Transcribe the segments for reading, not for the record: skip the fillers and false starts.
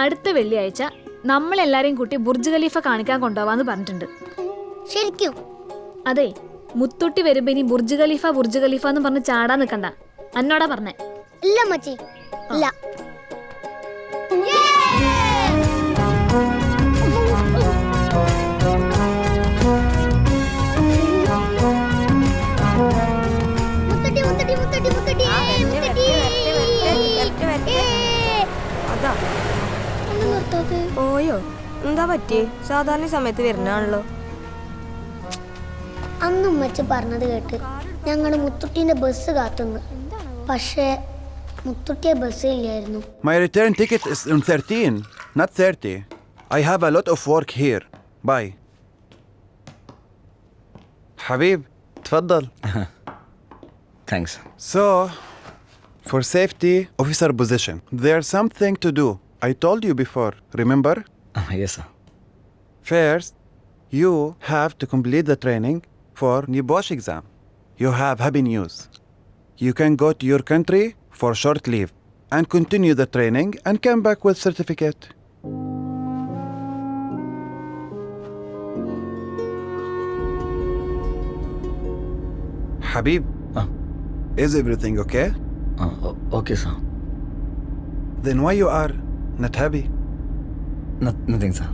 അടുത്ത വെള്ളിയാഴ്ച നമ്മളെല്ലാരെയും കൂട്ടി ബുർജ് ഖലീഫ കാണിക്കാൻ കൊണ്ടുപോവാന്ന് പറഞ്ഞിട്ടുണ്ട്. ശരിക്കും? അതെ, മുത്തുട്ടി വരുമ്പോ ഇനി ബുർജ് ഖലീഫ എന്ന് പറഞ്ഞ് ചാടാൻ നിൽക്കണ്ട. എന്നോടാ പറഞ്ഞേ. ഇല്ല മച്ചി, ഇല്ല. ഓയോ, എന്താ പറ്റി? സാധാരണ സമയത്ത് വരുന്നാണല്ലോ. അന്ന് ഉമ്മച്ചി പറഞ്ഞത് കേട്ട് ഞങ്ങള് മുത്തുട്ടീന്റെ ബസ് കാത്തുന്നു. പക്ഷേ മുത്തുട്ടിയെ ബസ് ഇല്ലായിരുന്നു. My return ticket is on 13, not 30. I have a lot of work here. Bye. حبيب تفضل. Thanks. So, for safety officer position, there's something to do. I told you before, remember? Yes, sir. First, you have to complete the training for new Bosch exam. You have happy news. You can go to your country for short leave and continue the training and come back with certificate. Habib, is everything okay? Okay, sir. Then why you are not happy? Nothing, sir.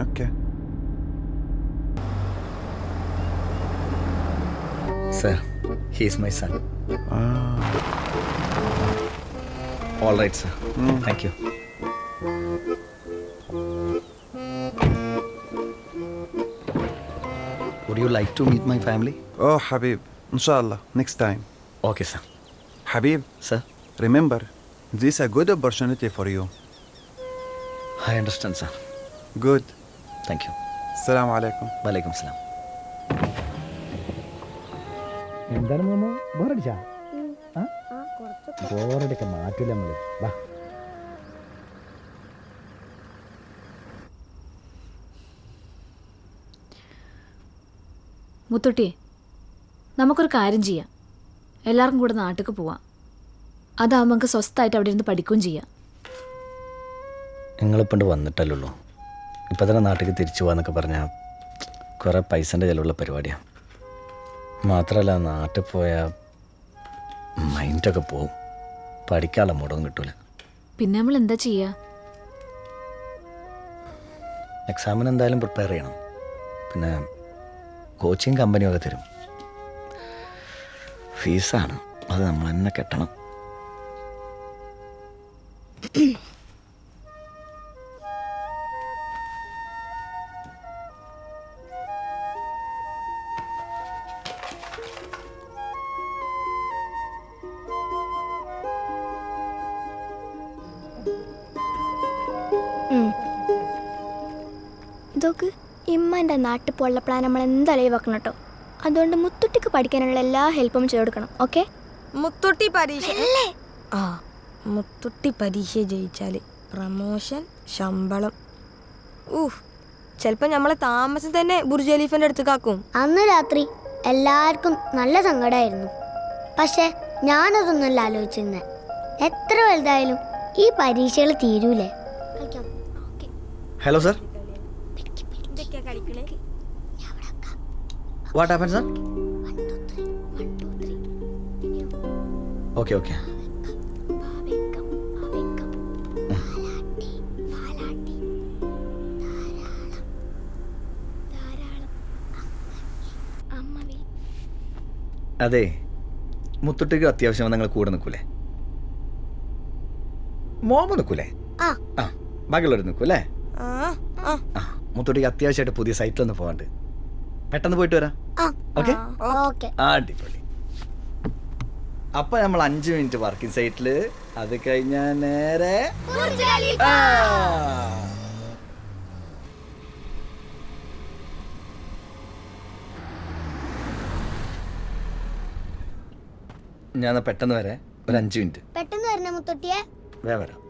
Okay. Sir, he is my son. All right, sir. Thank you. Would you like to meet my family? Oh, Habib, inshallah, next time. Okay, sir. Habib, Sir, remember, this is a good opportunity for you. I understand, sir. Good. Thank you. Assalamu alaikum. Walaikum salam. എന്താണ് mama, ബോറടിച്ചാ? ബോറടിക്ക മാറ്റില്ല നമ്മള്. വാ. മുത്തുട്ടിയെ, നമുക്കൊരു കാര്യം ചെയ്യാം. എല്ലാവർക്കും കൂടെ നാട്ടിലേക്ക് പോവാം. അതാവുമ്പോൾ നമുക്ക് സ്വസ്ഥമായിട്ട് അവിടെ ഇരുന്ന് പഠിക്കുകയും ചെയ്യാം. നിങ്ങളിപ്പണ്ട് വന്നിട്ടല്ലോ. ഇപ്പം തന്നെ നാട്ടിലേക്ക് തിരിച്ചു പോകാന്നൊക്കെ പറഞ്ഞാൽ കുറേ പൈസൻ്റെ ചിലവുള്ള പരിപാടിയാണ്. മാത്രമല്ല, നാട്ടിൽ പോയാൽ മൈൻഡൊക്കെ പോവും. പഠിക്കാനുള്ള മൂടൊന്നും കിട്ടൂല. പിന്നെ നമ്മൾ എന്താ ചെയ്യുക? എക്സാമിന് എന്തായാലും പ്രിപ്പയർ ചെയ്യണം. പിന്നെ കോച്ചിങ് കമ്പനിയൊക്കെ തരും. ഫീസാണ്, അത് നമ്മൾ തന്നെ കെട്ടണം. ഇതൊക്കെ ഇമ്മൻ്റെ നാട്ടിൽ പോലുള്ള പ്ലാൻ നമ്മൾ എന്തായാലും വെക്കണം കേട്ടോ. അതുകൊണ്ട് മുത്തുട്ടിക്ക് പഠിക്കാനുള്ള എല്ലാ ഹെൽപ്പും ചെയ്ത് കൊടുക്കണം. ഓക്കെ? മുത്തുട്ടി പരീക്ഷ ജയിച്ചാൽ പ്രമോഷൻ, ശമ്പളം. ചിലപ്പോൾ നമ്മളെ താമസം തന്നെ ബുർജ് ഖലീഫിന്റെ അടുത്ത് കാക്കും. അന്ന് രാത്രി എല്ലാവർക്കും നല്ല സങ്കടമായിരുന്നു. പക്ഷെ ഞാനതൊന്നുമല്ല ആലോചിച്ചിരുന്നത്. എത്ര വലുതായാലും ഈ പരീക്ഷകൾ തീരൂലേ? Hello sir. What happen sir? Okay. അതെ, മുത്തുട്ടിക്ക് അത്യാവശ്യം നിങ്ങൾ കൂടെ നിൽക്കൂലേ? മോമ നിൽക്കൂലേ? ആ, ബാക്കിയുള്ളവർ നിൽക്കൂല്ലേ? മുത്തുട്ടിക്ക് അത്യാവശ്യമായിട്ട് പുതിയ സൈറ്റിലൊന്ന് പോകാണ്ട്. പെട്ടെന്ന് പോയിട്ട് വരാം. ഓക്കെ? അടിപൊളി. അപ്പൊ നമ്മൾ 5 മിനിറ്റ് വർക്കിംഗ് സൈറ്റില്, അത് കഴിഞ്ഞാൽ നേരെ ഞാൻ പെട്ടെന്ന് വരെ. ഒരു 5 മിനിറ്റ്. പെട്ടെന്ന് വരണേ മുത്തുട്ടിയെ. വരാം.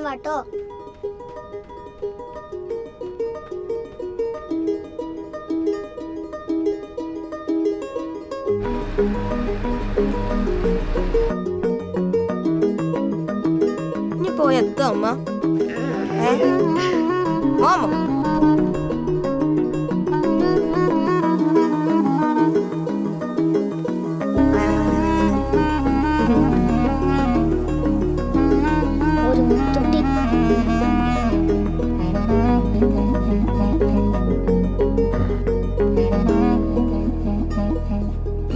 വാട്ടോ. ഇനി പോയാ എത്തും അമ്മ? മോമോ ഒരു മുത്തുട്ടി.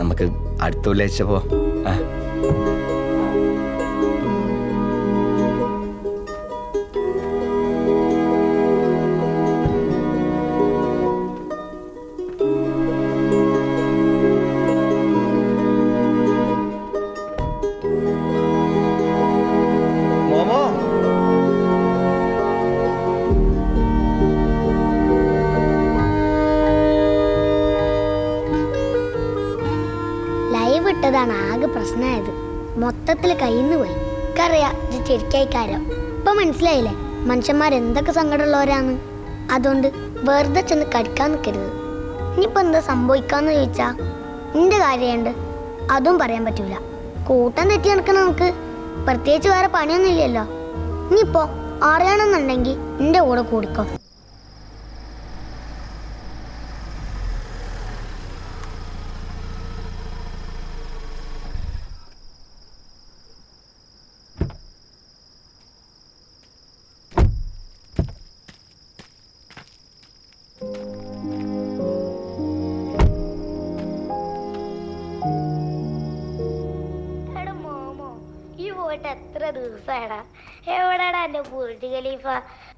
നമുക്ക് അടുത്ത വെള്ളിയാഴ്ച പോ. ആ മോമോ ലൈവ് ഇട്ടതാണ് ആകെ പ്രശ്നമായത്. മൊത്തത്തിൽ കയ്യിന്ന് പോയി. എനിക്കറിയാം ഇത് ശരിക്കായിക്കാരം. ഇപ്പൊ മനസ്സിലായില്ലേ മനുഷ്യന്മാരെന്തൊക്കെ സങ്കടമുള്ളവരാന്ന്. അതുകൊണ്ട് വെറുതെ ചെന്ന് കടിക്കാൻ നിൽക്കരുത്. ഇനിയിപ്പോൾ എന്താ സംഭവിക്കാന്ന് ചോദിച്ചാ നിന്റെ കാര്യമുണ്ട്, അതും പറയാൻ പറ്റൂല. കൂട്ടം തെറ്റി നടക്കണം നമുക്ക്. പ്രത്യേകിച്ച് വേറെ പണിയൊന്നും ഇല്ലല്ലോ. ഇനിയിപ്പോ അറിയണമെന്നുണ്ടെങ്കിൽ നിന്റെ കൂടെ കൂടിക്കോ. എത്ര ദിവസമാടാ? എവിടെടാ എന്റെ ബുർജ് ഖലീഫ?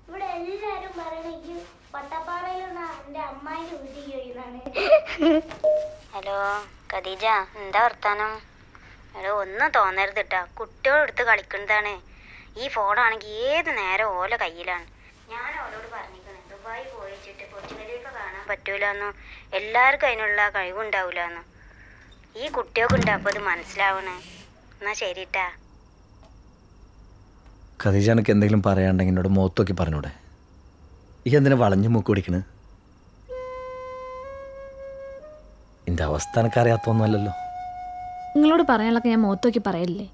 ഇവിടെ എല്ലാരും പറയണെങ്കിൽ പട്ടപ്പാറയിലുള്ള എന്റെ അമ്മായിന്റെ വീട്ടിൽ കഴിയുന്നതാണ്. ഹലോ ഖദീജ, എന്താ വർത്താനം? എടോ ഒന്നും തോന്നരുത് കേട്ടാ, കുട്ടികളെടുത്ത് കളിക്കുന്നതാണ്. ഈ ഫോണാണെങ്കിൽ ഏത് നേരം ഓല കയ്യിലാണ്. ഞാൻ ഓലോട് പറഞ്ഞിരിക്കണേ ദുബായി പോയിച്ചിട്ട് ബുർജ് ഖലീഫ കാണാൻ പറ്റൂലെന്നോ, എല്ലാവർക്കും അതിനുള്ള കഴിവുണ്ടാവില്ലെന്നോ. ഈ കുട്ടികൾക്കുണ്ട് അപ്പോൾ അത് മനസ്സിലാവണേ. എന്നാ ശരിട്ടാ. ഖദീജ, എനിക്ക് എന്തെങ്കിലും പറയാണ്ടെങ്കിൽ എന്നോട് മുഖത്ത് നോക്കി പറഞ്ഞൂടെ? ഈ എന്തിനാ വളഞ്ഞു മൂക്ക് പിടിക്കണ്? എൻ്റെ അവസ്ഥ എനിക്കറിയാത്തൊന്നുമല്ലല്ലോ. നിങ്ങളോട് പറയാനുള്ളതൊക്കെ ഞാൻ മുഖത്ത് നോക്കി പറയലില്ലേ?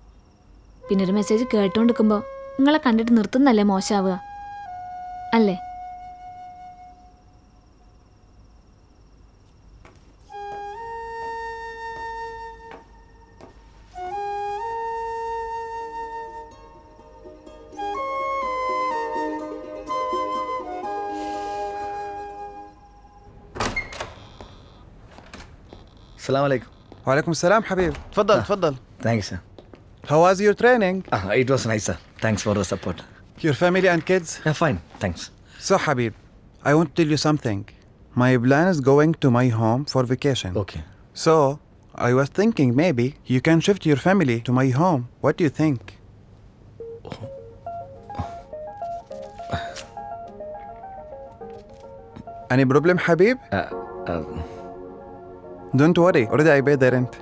പിന്നെ ഒരു മെസ്സേജ് കേട്ടുകൊണ്ടിരിക്കുമ്പോൾ നിങ്ങളെ കണ്ടിട്ട് നിർത്തുന്നല്ലേ മോശമാവുക അല്ലേ? السلام عليكم. وعليكم السلام حبيب. تفضل تفضل. Thanks sir. How was your training? It was nice sir. Thanks for the support. Your family and kids? Yeah, fine. Thanks. So Habib, I want to tell you something. My plan is going to my home for vacation. Okay. So I was thinking maybe you can shift your family to my home. What do you think? Any problem, Habib? Don't worry. Already I paid the rent.